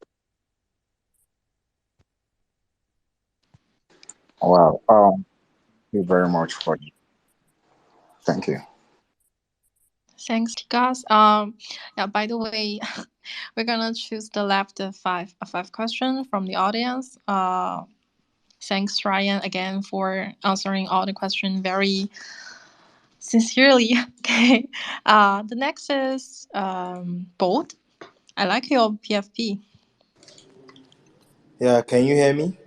Wow. Thank you very much for it. Thank you. Thanks, Gus. Yeah. By the way, we're gonna choose the left five questions from the audience. Thanks, Ryan, again for answering all the questions very sincerely. Okay. The next is Bold. I like your PFP. Yeah, can you hear me?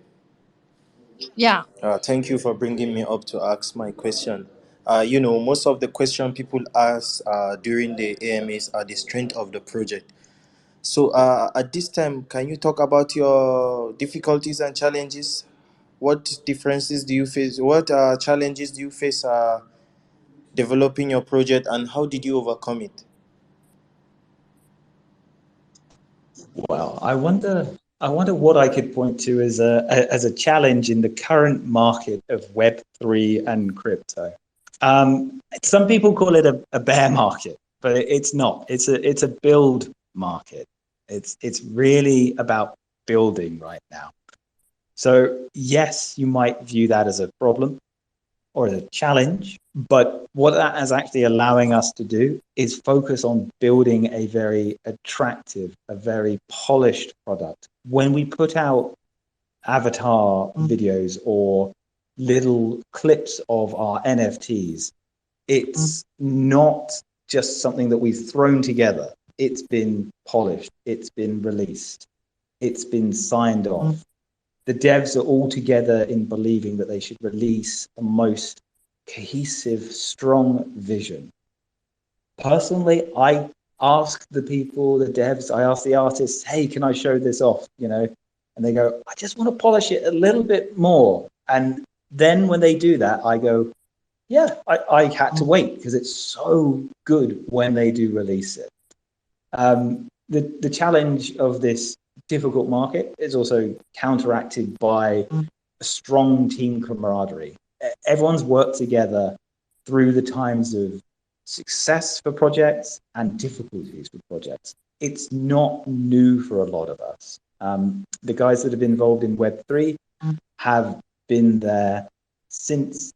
Yeah. Thank you for bringing me up to ask my question. Most of the question people ask during the AMAs are the strength of the project. So at this time, can you talk about your difficulties and challenges? What differences do you face? What challenges do you face developing your project, and how did you overcome it? Well, I wonder what I could point to as a challenge in the current market of Web3 and crypto. Some people call it a bear market, but it's not. It's a build market. It's really about building right now. So yes, you might view that as a problem or as a challenge, but what that is actually allowing us to do is focus on building a very attractive, a very polished product. When we put out avatar videos or little clips of our NFTs, it's not just something that we've thrown together. It's been polished, it's been released, it's been signed off. The devs are all together in believing that they should release the most cohesive, strong vision. Personally, I ask the people, the devs, I ask the artists, hey, can I show this off? And they go, I just want to polish it a little bit more. And then when they do that, I go, yeah, I had to wait because it's so good when they do release it. The challenge of this difficult market is also counteracted by a strong team camaraderie. Everyone's worked together through the times of success for projects and difficulties for projects. It's not new for a lot of us. The guys that have been involved in Web3 have been there since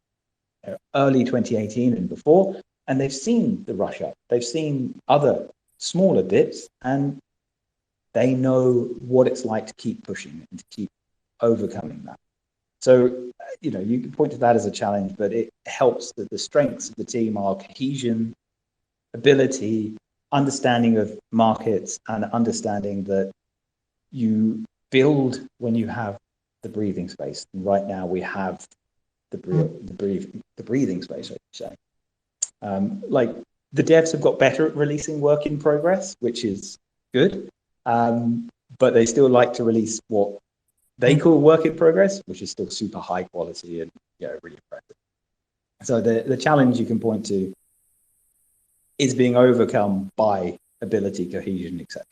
early 2018 and before, and they've seen the rush up. They've seen other smaller dips, and they know what it's like to keep pushing and to keep overcoming that. So, you can point to that as a challenge, but it helps that the strengths of the team are cohesion, ability, understanding of markets, and understanding that you build when you have the breathing space. And right now we have the breathing space, I should say. Like the devs have got better at releasing work in progress, which is good. But they still like to release what they call work in progress, which is still super high quality and really impressive. So the challenge you can point to is being overcome by ability, cohesion, etc.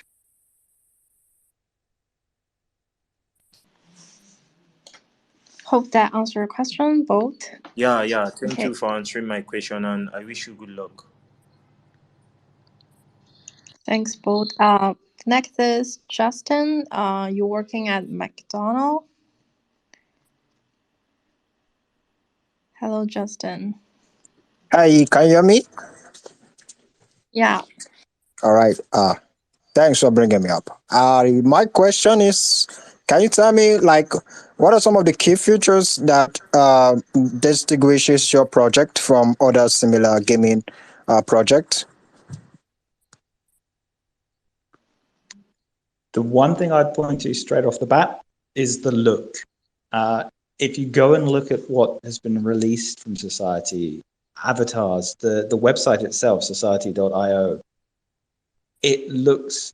Hope that answered your question, both. Yeah. Thank Okay. you for answering my question, and I wish you good luck. Thanks, both. Next is Justin. You're working at McDonald's. Hello, Justin. Hi, can you hear me? Yeah. All right. Thanks for bringing me up. My question is, can you tell me what are some of the key features that distinguishes your project from other similar gaming projects? The one thing I'd point to straight off the bat is the look. If you go and look at what has been released from Society, avatars, the website itself, society.io, it looks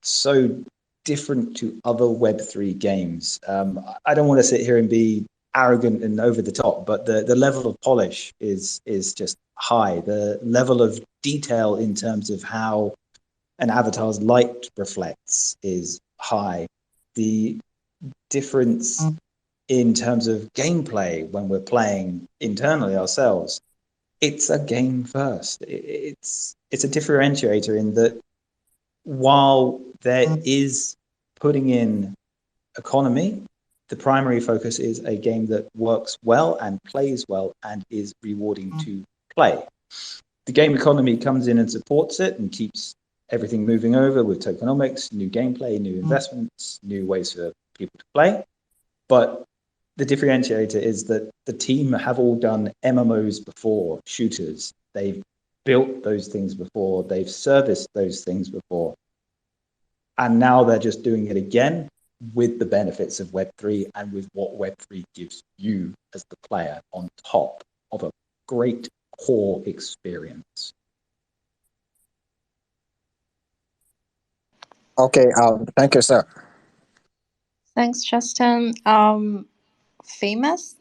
so different to other Web3 games. I don't want to sit here and be arrogant and over the top, but the level of polish is just high. The level of detail in terms of how an avatar's light reflects is high. The difference in terms of gameplay when we're playing internally ourselves, it's a game first. It's a differentiator in that while there is putting in economy, the primary focus is a game that works well and plays well and is rewarding to play. The game economy comes in and supports it and keeps everything moving over with tokenomics, new gameplay, new investments, new ways for people to play. But the differentiator is that the team have all done MMOs before, shooters. They've built those things before. They've serviced those things before. And now they're just doing it again with the benefits of Web3 and with what Web3 gives you as the player on top of a great core experience. Okay, thank you, sir. Thanks, Justin. Famous.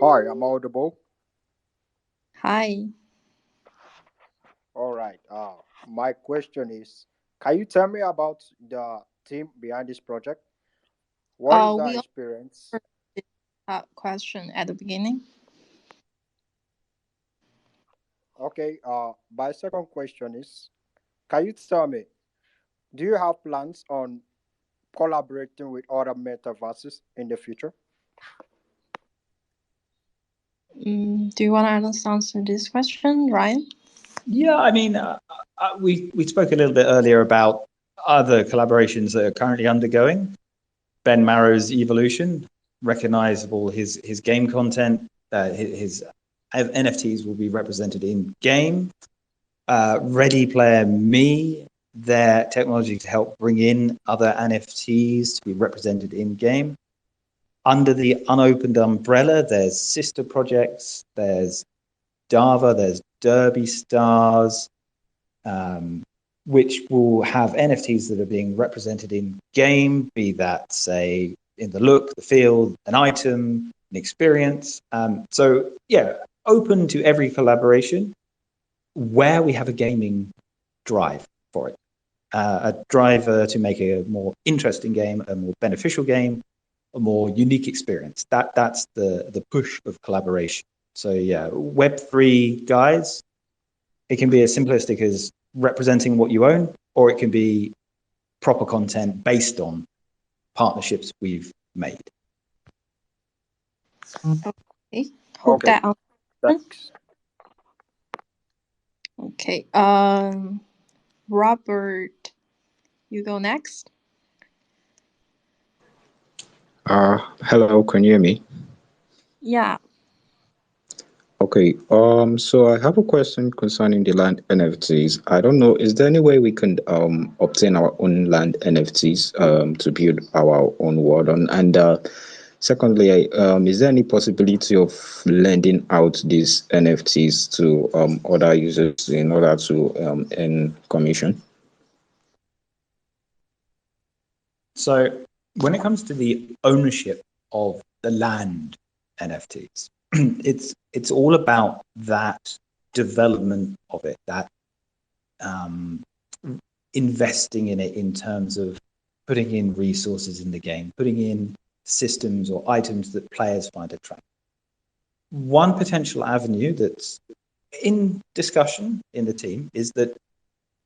Hi, I'm audible. Hi. All right. My question is, can you tell me about the team behind this project? What is We the also experience? heard this question at the beginning. Okay. My second question is, can you tell me, do you have plans on collaborating with other metaverses in the future? Do you want to answer this question, Ryan? Yeah, I mean, we spoke a little bit earlier about other collaborations that are currently undergoing. Ben Marrow's Evolution, recognizable his game content, his NFTs will be represented in game. Ready Player Me, their technology to help bring in other NFTs to be represented in game. Under the unopened umbrella, there's sister projects, there's Dava, there's Derby Stars, which will have NFTs that are being represented in game, be that, say, in the look, the feel, an item, an experience. So, yeah, open to every collaboration where we have a gaming drive for it. A driver to make a more interesting game, a more beneficial game, a more unique experience. That's the push of collaboration. So yeah, Web3 guys, it can be as simplistic as representing what you own, or it can be proper content based on partnerships we've made. Okay. Hope Okay. that answers. Thanks. Okay. Robert, you go next. Hello, can you hear me? Yeah. Okay, so I have a question concerning the land NFTs. I don't know, is there any way we can obtain our own land NFTs to build our own world on? And secondly, is there any possibility of lending out these NFTs to other users in order to earn commission? So when it comes to the ownership of the land NFTs, it's all about that development of it, that investing in it in terms of putting in resources in the game, putting in systems or items that players find attractive. One potential avenue that's in discussion in the team is that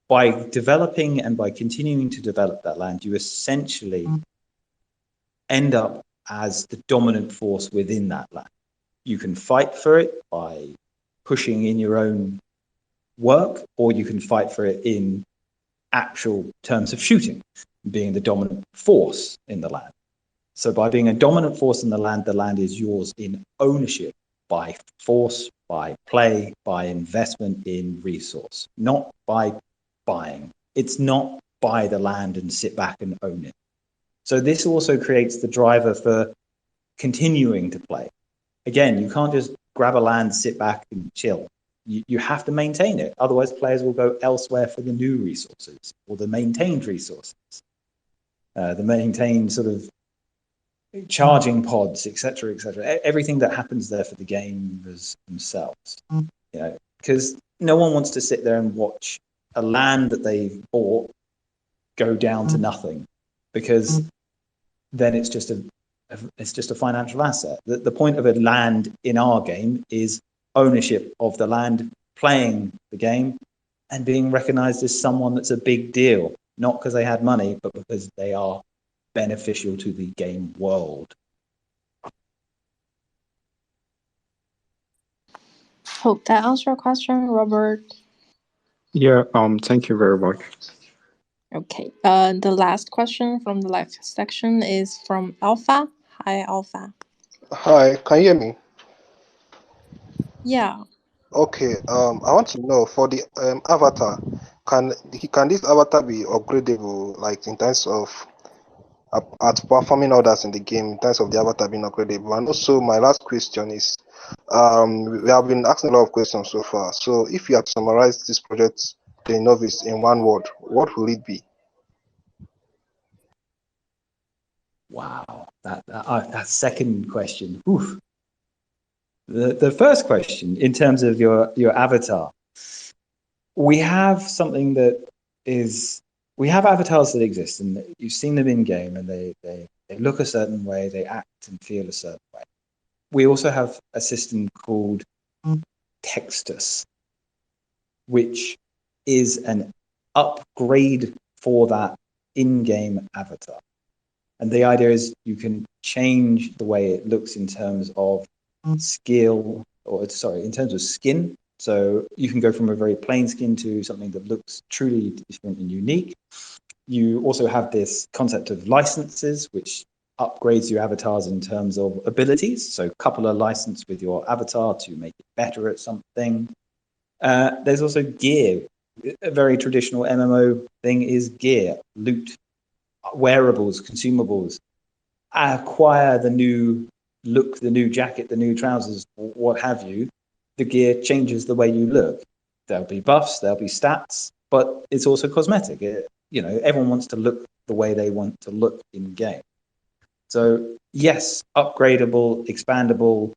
by developing and by continuing to develop that land, you essentially end up as the dominant force within that land. You can fight for it by pushing in your own work, or you can fight for it in actual terms of shooting, being the dominant force in the land. So by being a dominant force in the land is yours in ownership by force, by play, by investment in resource, not by buying. It's not buy the land and sit back and own it. So this also creates the driver for continuing to play. Again, you can't just grab a land, sit back and chill. You have to maintain it. Otherwise, players will go elsewhere for the new resources or the maintained resources, the maintained sort of charging pods, etc., etc. Everything that happens there for the gamers themselves. You know, because no one wants to sit there and watch a land that they've bought go down to nothing, because then it's just a financial asset. The point of a land in our game is ownership of the land, playing the game, and being recognized as someone that's a big deal, not because they had money, but because they are beneficial to the game world. Hope that answers your question, Robert. Yeah, thank you very much. Okay. The last question from the live section is from Alpha. Hi, Alpha. Hi, can you hear me? Yeah. Okay, I want to know for the avatar, can this avatar be upgradable, like in terms of at performing others in the game, in terms of the avatar being upgradable? And also, my last question is, we have been asking a lot of questions so far. So, if you had summarized this project the novice in one word, what will it be? Wow, that second question. Oof. The first question, in terms of your avatar, we have something that is, we have avatars that exist, and you've seen them in game, and they look a certain way, they act and feel a certain way. We also have a system called Textus, which is an upgrade for that in-game avatar. And the idea is you can change the way it looks in terms of skill, or sorry, in terms of skin. So you can go from a very plain skin to something that looks truly different and unique. You also have this concept of licenses, which upgrades your avatars in terms of abilities. So couple a license with your avatar to make it better at something. There's also gear. A very traditional MMO thing is gear, loot, wearables, consumables. Acquire the new look, the new jacket, the new trousers, what have you. The gear changes the way you look. There'll be buffs, there'll be stats, but it's also cosmetic. Everyone wants to look the way they want to look in game. So yes, upgradable, expandable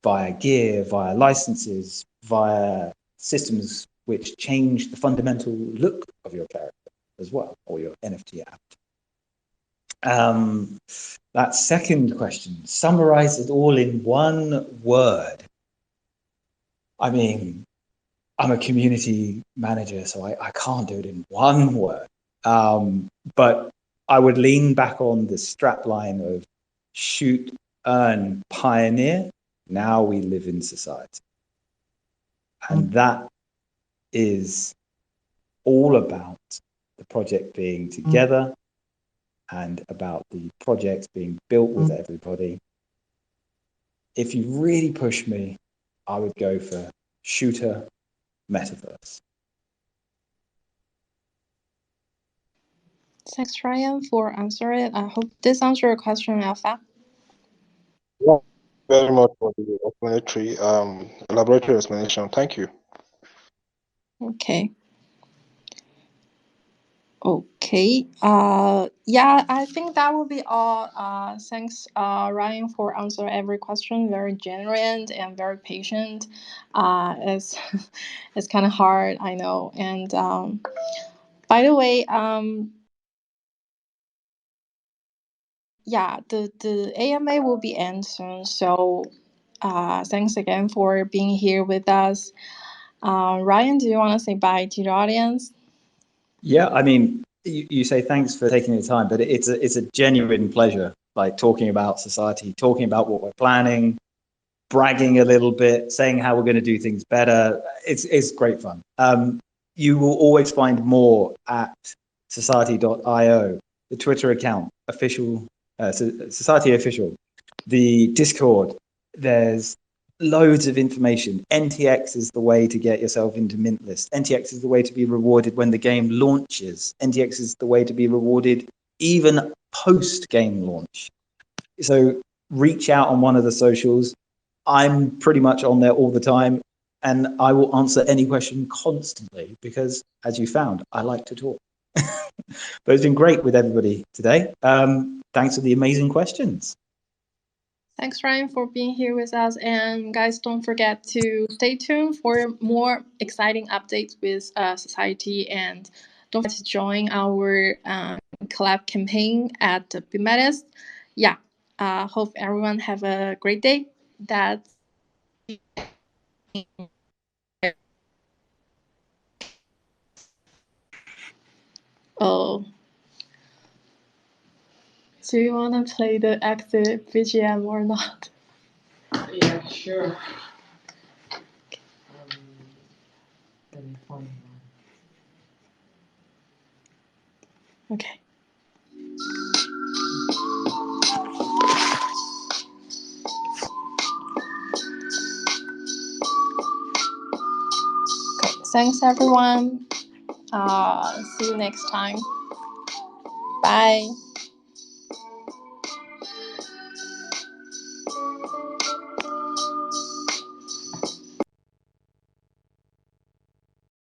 via gear, via licenses, via systems which change the fundamental look of your character as well, or your NFT app. That second question, summarize it all in one word. I mean, I'm a community manager, so I can't do it in one word. But I would lean back on the strapline of shoot, earn, pioneer. Now we live in society. And that is all about the project being together and about the project being built with everybody. If you really push me, I would go for shooter metaverse. Thanks, Ryan, for answering. I hope this answers your question, Alpha. Yeah, very much for the explanatory, elaboratory explanation. Thank you. Okay. Okay. Yeah, I think that will be all. Thanks, Ryan, for answering every question. Very genuine and very patient. It's it's kind of hard, I know. And by the way, yeah, the AMA will be end soon. So, thanks again for being here with us. Ryan, do you want to say bye to the audience? Yeah, I mean, you say thanks for taking the time, but it's a genuine pleasure, like talking about society, talking about what we're planning, bragging a little bit, saying how we're going to do things better. It's great fun. You will always find more at society.io, the Twitter account, official, Society official, the Discord. There's loads of information. NTX is the way to get yourself into mint list. NTX is the way to be rewarded when the game launches. NTX is the way to be rewarded even post game launch. So reach out on one of the socials. I'm pretty much on there all the time, and I will answer any question constantly because, as you found, I like to talk. But it's been great with everybody today. Thanks for the amazing questions. Thanks, Ryan, for being here with us. And guys, don't forget to stay tuned for more exciting updates with Society. And don't forget to join our collab campaign at BitMetis. Yeah, hope everyone have a great day. That's oh. Do you want to play the exit BGM or not? Yeah, sure. Okay. Okay. Thanks, everyone. See you next time. Bye.